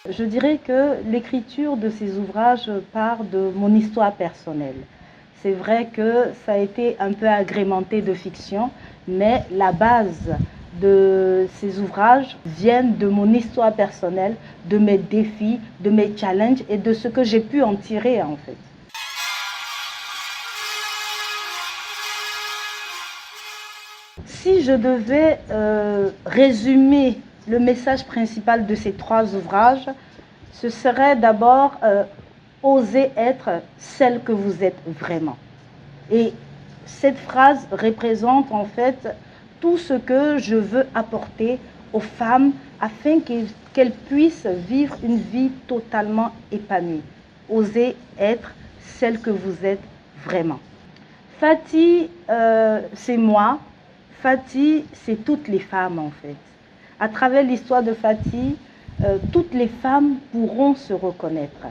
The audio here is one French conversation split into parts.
Je dirais que l'écriture de ces ouvrages part de mon histoire personnelle. C'est vrai que ça a été un peu agrémenté de fiction, mais la base de ces ouvrages viennent de mon histoire personnelle, de mes défis, de mes challenges et de ce que j'ai pu en tirer en fait. Si je devais résumer le message principal de ces trois ouvrages, ce serait d'abord oser être celle que vous êtes vraiment. Et cette phrase représente en fait tout ce que je veux apporter aux femmes afin qu'elles puissent vivre une vie totalement épanouie. Oser être celle que vous êtes vraiment. Fati, c'est moi. Fati, c'est toutes les femmes en fait. À travers l'histoire de Fati, toutes les femmes pourront se reconnaître.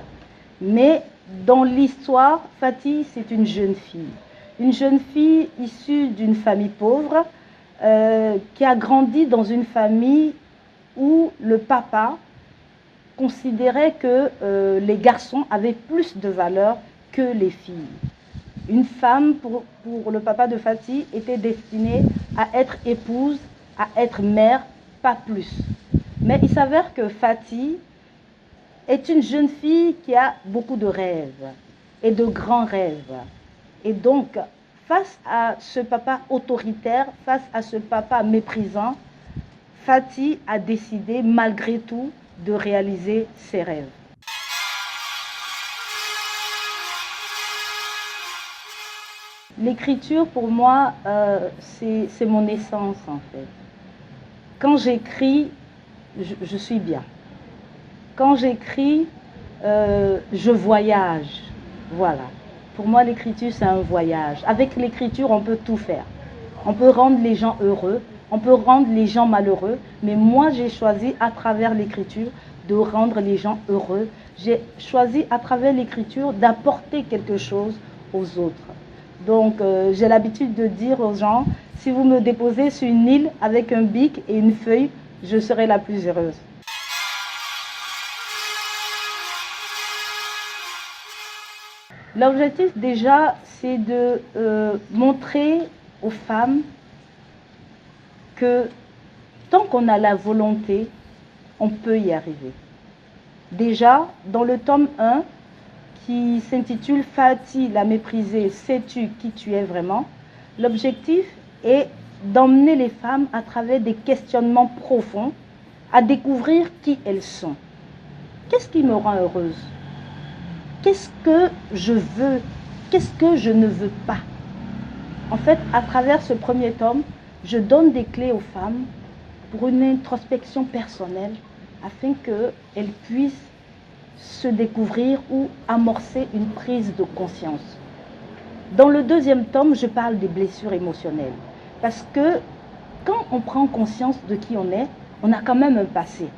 Mais dans l'histoire, Fati, c'est une jeune fille. Une jeune fille issue d'une famille pauvre qui a grandi dans une famille où le papa considérait que les garçons avaient plus de valeur que les filles. Une femme, pour le papa de Fati, était destinée à être épouse, à être mère, pas plus. Mais il s'avère que Fati est une jeune fille qui a beaucoup de rêves et de grands rêves. Et donc, face à ce papa autoritaire, face à ce papa méprisant, Fati a décidé malgré tout de réaliser ses rêves. L'écriture, pour moi, c'est mon essence, en fait. Quand j'écris, je suis bien. Quand j'écris, je voyage. Voilà. Pour moi, l'écriture, c'est un voyage. Avec l'écriture, on peut tout faire. On peut rendre les gens heureux, on peut rendre les gens malheureux, mais moi, j'ai choisi à travers l'écriture de rendre les gens heureux. J'ai choisi à travers l'écriture d'apporter quelque chose aux autres. Donc, j'ai l'habitude de dire aux gens, si vous me déposez sur une île avec un bic et une feuille, je serai la plus heureuse. L'objectif déjà, c'est de montrer aux femmes que tant qu'on a la volonté, on peut y arriver. Déjà, dans le tome 1, qui s'intitule « Fati, la méprisée, sais-tu qui tu es vraiment ?» L'objectif est d'emmener les femmes à travers des questionnements profonds à découvrir qui elles sont. Qu'est-ce qui me rend heureuse? Qu'est-ce que je veux? Qu'est-ce que je ne veux pas? En fait, à travers ce premier tome, je donne des clés aux femmes pour une introspection personnelle afin qu'elles puissent se découvrir ou amorcer une prise de conscience. Dans le deuxième tome, je parle des blessures émotionnelles. Parce que quand on prend conscience de qui on est, on a quand même un passé.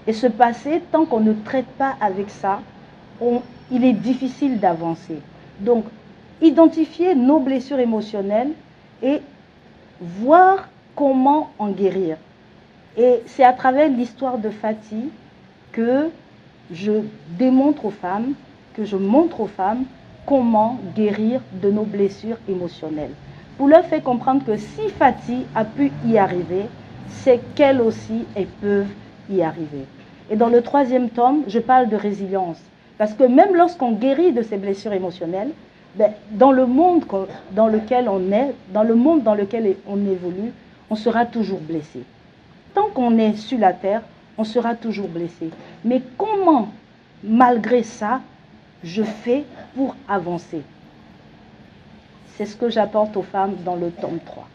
Et ce passé, tant qu'on ne traite pas avec ça, il est difficile d'avancer. Donc, identifier nos blessures émotionnelles et voir comment en guérir. Et c'est à travers l'histoire de Fati que je démontre aux femmes, que je montre aux femmes comment guérir de nos blessures émotionnelles. Pour leur faire comprendre que si Fati a pu y arriver, c'est qu'elles aussi, elles peuvent y arriver. Et dans le troisième tome, je parle de résilience. Parce que même lorsqu'on guérit de ces blessures émotionnelles, dans le monde dans lequel on est, dans le monde dans lequel on évolue, on sera toujours blessé. Tant qu'on est sur la terre, on sera toujours blessé. Mais comment, malgré ça, je fais pour avancer? C'est ce que j'apporte aux femmes dans le tome 3.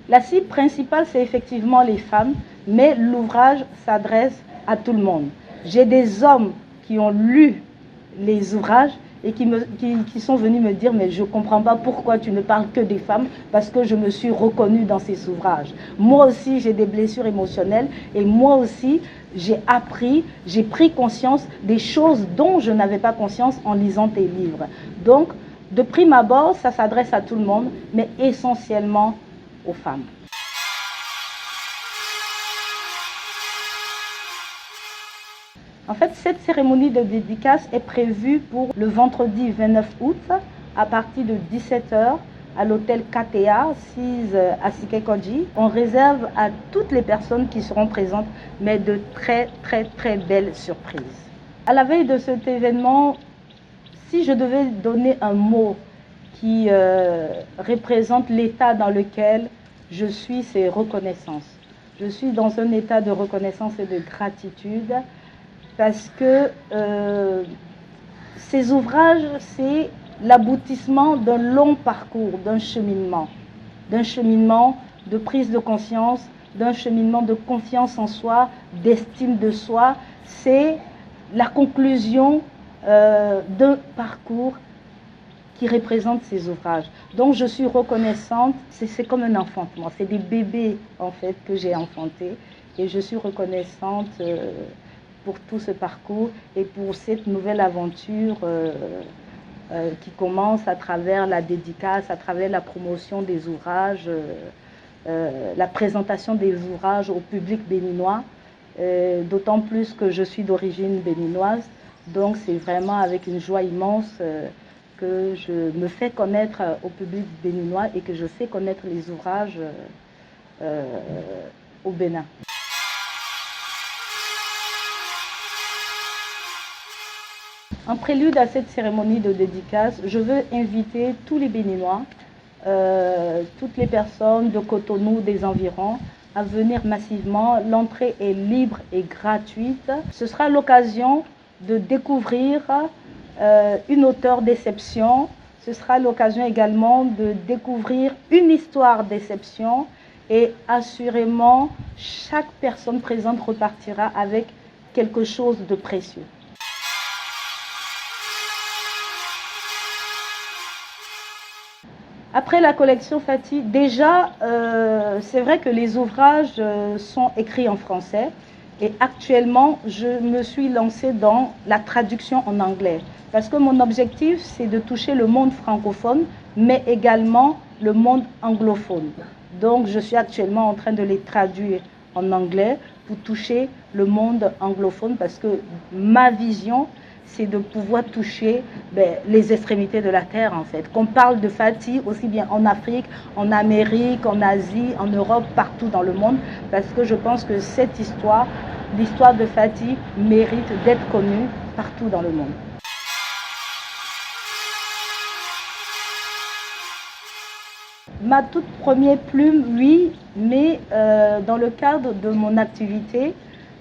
La cible principale, c'est effectivement les femmes, mais l'ouvrage s'adresse à tout le monde. J'ai des hommes qui ont lu les ouvrages et qui sont venus me dire « mais je ne comprends pas pourquoi tu ne parles que des femmes parce que je me suis reconnue dans ces ouvrages. Moi aussi, j'ai des blessures émotionnelles et moi aussi, j'ai appris, j'ai pris conscience des choses dont je n'avais pas conscience en lisant tes livres. » Donc, de prime abord, ça s'adresse à tout le monde, mais essentiellement aux femmes. En fait, cette cérémonie de dédicace est prévue pour le vendredi 29 août à partir de 17h à l'hôtel KTA, 6 à Sikekoji. On réserve à toutes les personnes qui seront présentes, mais de très belles surprises. À la veille de cet événement, si je devais donner un mot qui représente l'état dans lequel je suis, c'est reconnaissance. Je suis dans un état de reconnaissance et de gratitude parce que ces ouvrages, c'est l'aboutissement d'un long parcours, d'un cheminement de prise de conscience, d'un cheminement de confiance en soi, d'estime de soi. C'est la conclusion d'un parcours qui représente ces ouvrages. Donc je suis reconnaissante, c'est comme un enfantement, c'est des bébés en fait que j'ai enfantés et je suis reconnaissante pour tout ce parcours et pour cette nouvelle aventure qui commence à travers la dédicace, à travers la promotion des ouvrages, la présentation des ouvrages au public béninois, d'autant plus que je suis d'origine béninoise, donc c'est vraiment avec une joie immense que je me fais connaître au public béninois et que je fais connaître les ouvrages au Bénin. En prélude à cette cérémonie de dédicace, je veux inviter tous les Béninois, toutes les personnes de Cotonou, des environs, à venir massivement. L'entrée est libre et gratuite. Ce sera l'occasion de découvrir une auteure d'exception. Ce sera l'occasion également de découvrir une histoire d'exception. Et assurément, chaque personne présente repartira avec quelque chose de précieux. Après la collection Fati, déjà, c'est vrai que les ouvrages sont écrits en français et actuellement, je me suis lancée dans la traduction en anglais parce que mon objectif, c'est de toucher le monde francophone, mais également le monde anglophone. Donc, je suis actuellement en train de les traduire en anglais pour toucher le monde anglophone parce que ma vision, c'est de pouvoir toucher les extrémités de la Terre en fait. Qu'on parle de Fati aussi bien en Afrique, en Amérique, en Asie, en Europe, partout dans le monde, parce que je pense que cette histoire, l'histoire de Fati, mérite d'être connue partout dans le monde. Ma toute première plume, oui, mais dans le cadre de mon activité,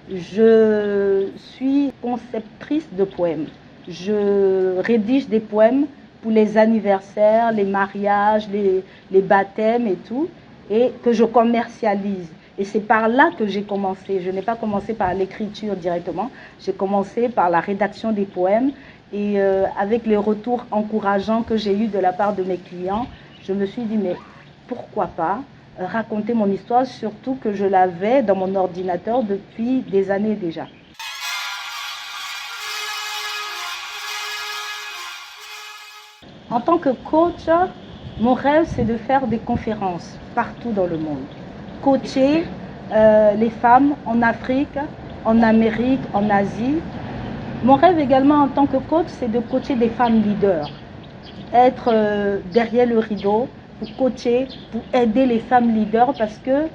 je suis conceptrice de poèmes. Je rédige des poèmes pour les anniversaires, les mariages, les baptêmes et tout, et que je commercialise. Et c'est par là que j'ai commencé. Je n'ai pas commencé par l'écriture directement, j'ai commencé par la rédaction des poèmes. Et avec les retours encourageants que j'ai eus de la part de mes clients, je me suis dit, mais pourquoi pas raconter mon histoire, surtout que je l'avais dans mon ordinateur depuis des années déjà. En tant que coach, mon rêve, c'est de faire des conférences partout dans le monde. Coacher les femmes en Afrique, en Amérique, en Asie. Mon rêve également en tant que coach, c'est de coacher des femmes leaders. Être derrière le rideau, pour coacher, pour aider les femmes leaders parce que,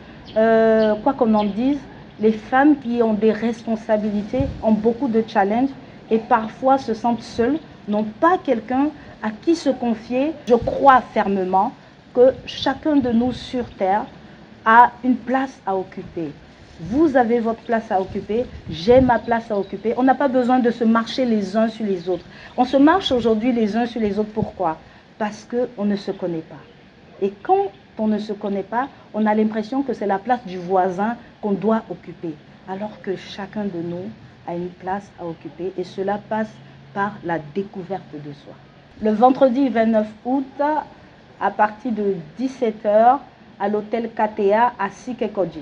quoi qu'on en dise, les femmes qui ont des responsabilités ont beaucoup de challenges et parfois se sentent seules, n'ont pas quelqu'un à qui se confier. Je crois fermement que chacun de nous sur Terre a une place à occuper. Vous avez votre place à occuper, j'ai ma place à occuper. On n'a pas besoin de se marcher les uns sur les autres. On se marche aujourd'hui les uns sur les autres. Pourquoi? Parce qu'on ne se connaît pas. Et quand on ne se connaît pas, on a l'impression que c'est la place du voisin qu'on doit occuper. Alors que chacun de nous a une place à occuper et cela passe par la découverte de soi. Le vendredi 29 août, à partir de 17h, à l'hôtel KTA à Sikekoji.